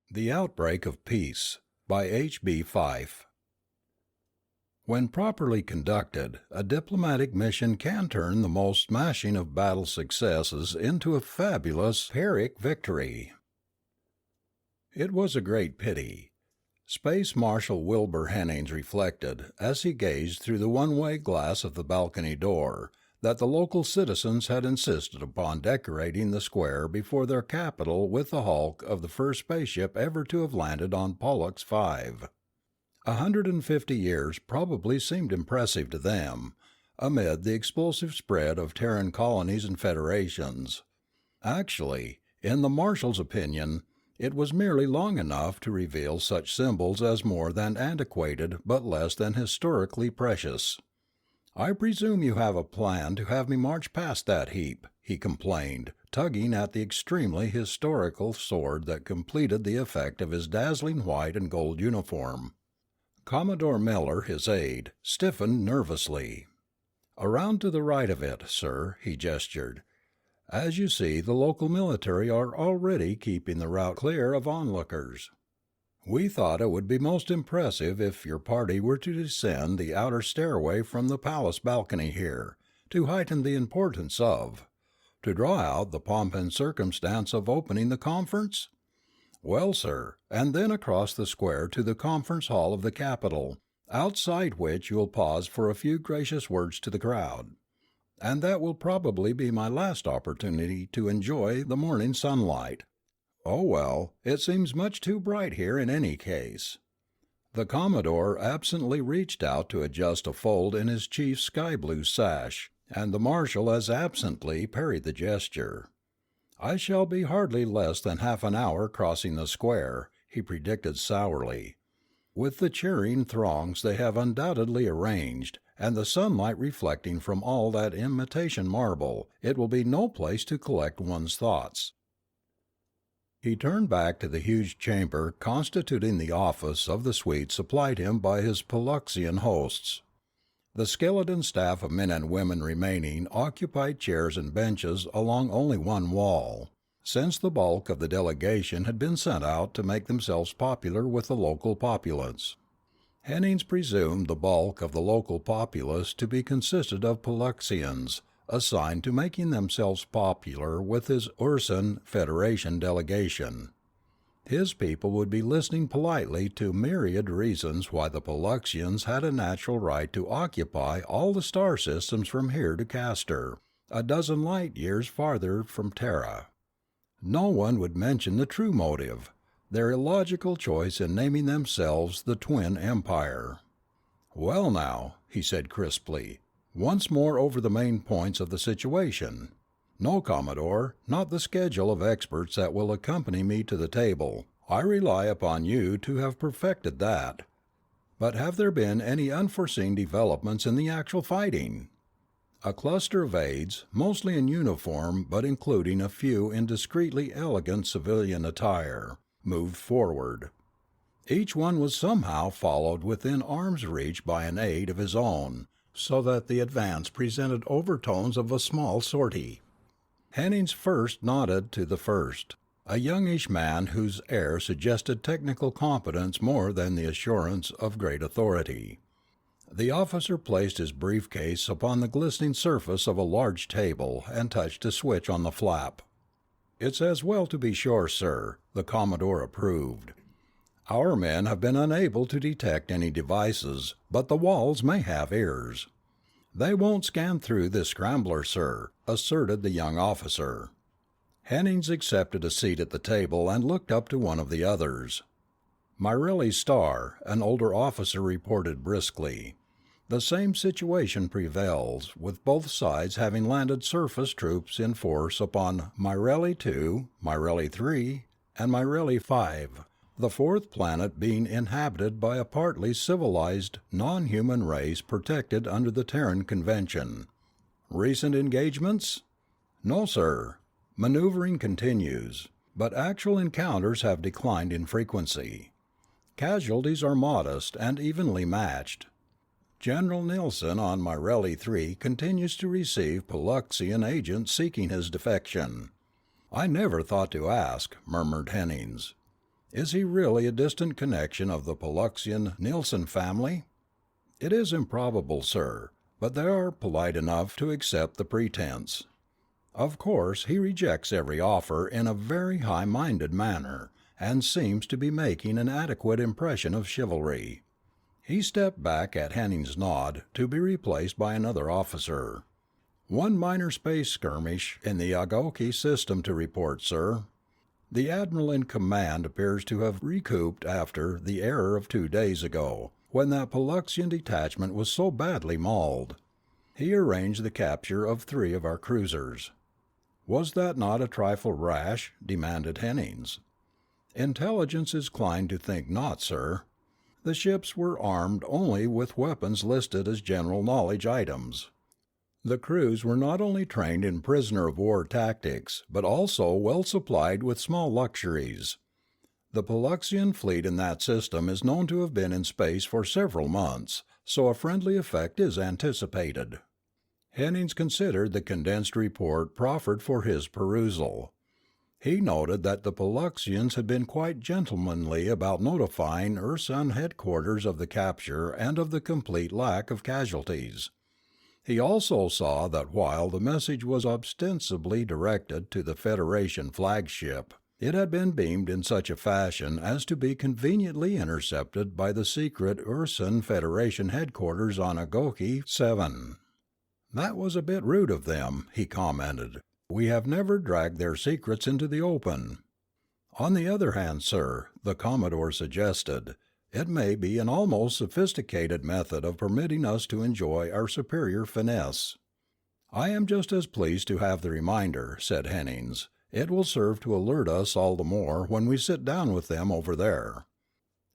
The Outbreak of Peace by H.B. Fyfe. When properly conducted, a diplomatic mission can turn the most smashing of battle successes into a fabulous Pyrrhic victory. It was a great pity, Space Marshal Wilbur Hennings reflected as he gazed through the one-way glass of the balcony door, that the local citizens had insisted upon decorating the square before their capital with the hulk of the first spaceship ever to have landed on Pollux 5. 150 years probably seemed impressive to them, amid the explosive spread of Terran colonies and federations. Actually, in the Marshal's opinion, it was merely long enough to reveal such symbols as more than antiquated but less than historically precious. "I presume you have a plan to have me march past that heap," he complained, tugging at the extremely historical sword that completed the effect of his dazzling white and gold uniform. Commodore Miller, his aide, stiffened nervously. "Around to the right of it, sir," he gestured. "As you see, the local military are already keeping the route clear of onlookers. We thought it would be most impressive if your party were to descend the outer stairway from the palace balcony here, to heighten the importance of, to draw out the pomp and circumstance of opening the conference? Well, sir, and then across the square to the conference hall of the Capitol, outside which you will pause for a few gracious words to the crowd. And that will probably be my last opportunity to enjoy the morning sunlight. Oh well, it seems much too bright here in any case." The Commodore absently reached out to adjust a fold in his chief's sky-blue sash, and the Marshal as absently parried the gesture. "I shall be hardly less than half an hour crossing the square," he predicted sourly. "With the cheering throngs they have undoubtedly arranged, and the sunlight reflecting from all that imitation marble, it will be no place to collect one's thoughts." He turned back to the huge chamber constituting the office of the suite supplied him by his Polluxian hosts. The skeleton staff of men and women remaining occupied chairs and benches along only one wall, since the bulk of the delegation had been sent out to make themselves popular with the local populace. Hennings presumed the bulk of the local populace to be consisted of Polluxians, assigned to making themselves popular with his Ursan Federation delegation. His people would be listening politely to myriad reasons why the Polluxians had a natural right to occupy all the star systems from here to Castor, a dozen light years farther from Terra. No one would mention the true motive, their illogical choice in naming themselves the Twin Empire. "Well now," he said crisply, "once more over the main points of the situation. No, Commodore, not the schedule of experts that will accompany me to the table. I rely upon you to have perfected that. But have there been any unforeseen developments in the actual fighting?" A cluster of aides, mostly in uniform but including a few in discreetly elegant civilian attire, moved forward. Each one was somehow followed within arm's reach by an aide of his own, so that the advance presented overtones of a small sortie. Hennings first nodded to the first, a youngish man whose air suggested technical competence more than the assurance of great authority. The officer placed his briefcase upon the glistening surface of a large table and touched a switch on the flap. "It's as well to be sure, sir," the Commodore approved. "Our men have been unable to detect any devices, but the walls may have ears." "They won't scan through this scrambler, sir," asserted the young officer. Hennings accepted a seat at the table and looked up to one of the others. "Myrelli's star," an older officer reported briskly. "The same situation prevails, with both sides having landed surface troops in force upon Myrelli 2, Myrelli 3, and Myrelli 5, the fourth planet being inhabited by a partly civilized, non-human race protected under the Terran Convention. Recent engagements? No, sir. Maneuvering continues, but actual encounters have declined in frequency. Casualties are modest and evenly matched. General Nilsson on Myrelli 3 continues to receive Polluxian agents seeking his defection." "I never thought to ask," murmured Hennings. Is he really a distant connection of the Pollux-Nielsen family? It is improbable, sir, but they are polite enough to accept the pretense. Of course, he rejects every offer in a very high-minded manner, and seems to be making an adequate impression of chivalry." He stepped back at Henning's nod, to be replaced by another officer. "One minor space skirmish in the Agoki system to report, sir. The admiral in command appears to have recouped after the error of 2 days ago, when that Polluxian detachment was so badly mauled. He arranged the capture of 3 of our cruisers." "Was that not a trifle rash?" demanded Hennings. "Intelligence is inclined to think not, sir. The ships were armed only with weapons listed as general knowledge items. The crews were not only trained in prisoner-of-war tactics, but also well supplied with small luxuries. The Polluxian fleet in that system is known to have been in space for several months, so a friendly effect is anticipated." Hennings considered the condensed report proffered for his perusal. He noted that the Polluxians had been quite gentlemanly about notifying Ursan headquarters of the capture and of the complete lack of casualties. He also saw that while the message was ostensibly directed to the Federation flagship, it had been beamed in such a fashion as to be conveniently intercepted by the secret Ursan Federation headquarters on Agoki 7. "That was a bit rude of them," he commented. "We have never dragged their secrets into the open." "On the other hand, sir," the Commodore suggested, "it may be an almost sophisticated method of permitting us to enjoy our superior finesse." "I am just as pleased to have the reminder," said Hennings. "It will serve to alert us all the more when we sit down with them over there."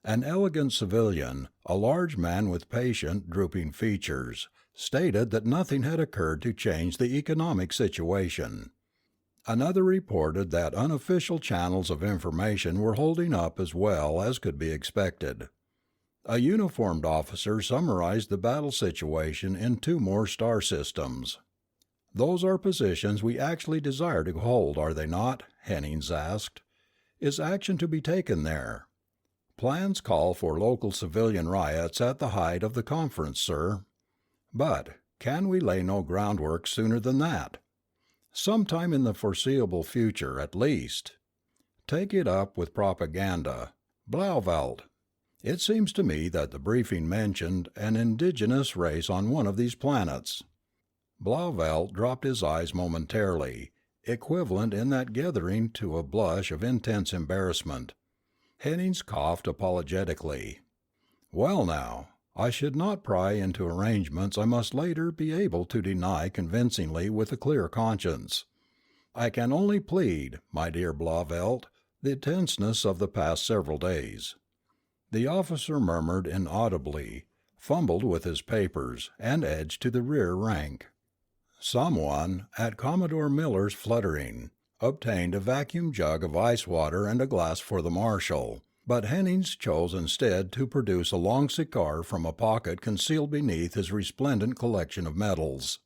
An elegant civilian, a large man with patient, drooping features, stated that nothing had occurred to change the economic situation. Another reported that unofficial channels of information were holding up as well as could be expected. A uniformed officer summarized the battle situation in 2 more star systems. "Those are positions we actually desire to hold, are they not?" Hennings asked. "Is action to be taken there?" "Plans call for local civilian riots at the height of the conference, sir." "But can we lay no groundwork sooner than that?" "Sometime in the foreseeable future, at least." "Take it up with propaganda. Blauvelt. It seems to me that the briefing mentioned an indigenous race on one of these planets." Blauvelt dropped his eyes momentarily, equivalent in that gathering to a blush of intense embarrassment. Hennings coughed apologetically. "Well now, I should not pry into arrangements I must later be able to deny convincingly with a clear conscience. I can only plead, my dear Blauvelt, the tenseness of the past several days." The officer murmured inaudibly, fumbled with his papers, and edged to the rear rank. Someone, at Commodore Miller's fluttering, obtained a vacuum jug of ice water and a glass for the marshal, but Hennings chose instead to produce a long cigar from a pocket concealed beneath his resplendent collection of medals.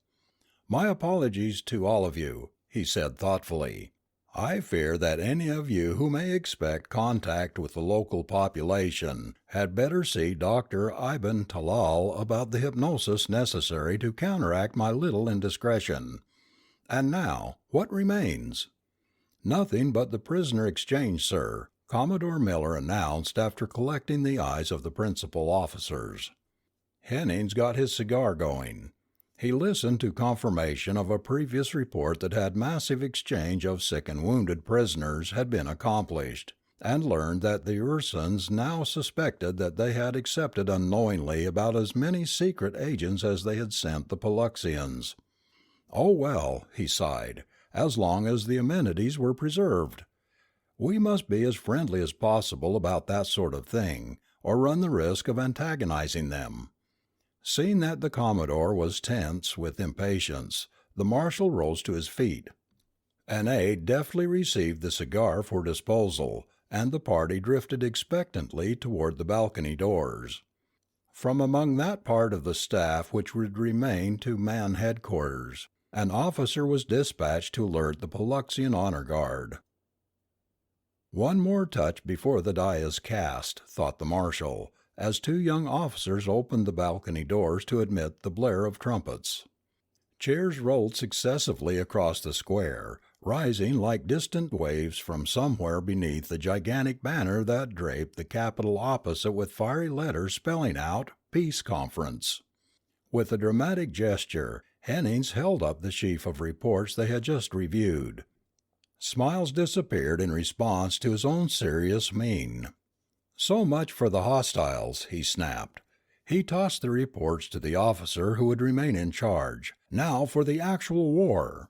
"My apologies to all of you," he said thoughtfully. "I fear that any of you who may expect contact with the local population had better see Dr. Ibn Talal about the hypnosis necessary to counteract my little indiscretion. And now, what remains?" "Nothing but the prisoner exchange, sir," Commodore Miller announced after collecting the eyes of the principal officers. Hennings got his cigar going. He listened to confirmation of a previous report that massive exchange of sick and wounded prisoners had been accomplished, and learned that the Ursans now suspected that they had accepted unknowingly about as many secret agents as they had sent the Polluxians. "Oh well," he sighed, "as long as the amenities were preserved. We must be as friendly as possible about that sort of thing, or run the risk of antagonizing them." Seeing that the Commodore was tense with impatience, the marshal rose to his feet. An aide deftly received the cigar for disposal, and the party drifted expectantly toward the balcony doors. From among that part of the staff which would remain to man headquarters, an officer was dispatched to alert the Polluxian honor guard. One more touch before the die is cast, thought the marshal, as two young officers opened the balcony doors to admit the blare of trumpets. Cheers rolled successively across the square, rising like distant waves from somewhere beneath the gigantic banner that draped the Capitol opposite with fiery letters spelling out Peace Conference. With a dramatic gesture, Hennings held up the sheaf of reports they had just reviewed. Smiles disappeared in response to his own serious mien. "So much for the hostiles," he snapped. He tossed the reports to the officer who would remain in charge. "Now for the actual war."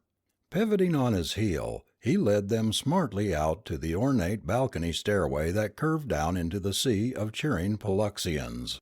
Pivoting on his heel, he led them smartly out to the ornate balcony stairway that curved down into the sea of cheering Paluxians.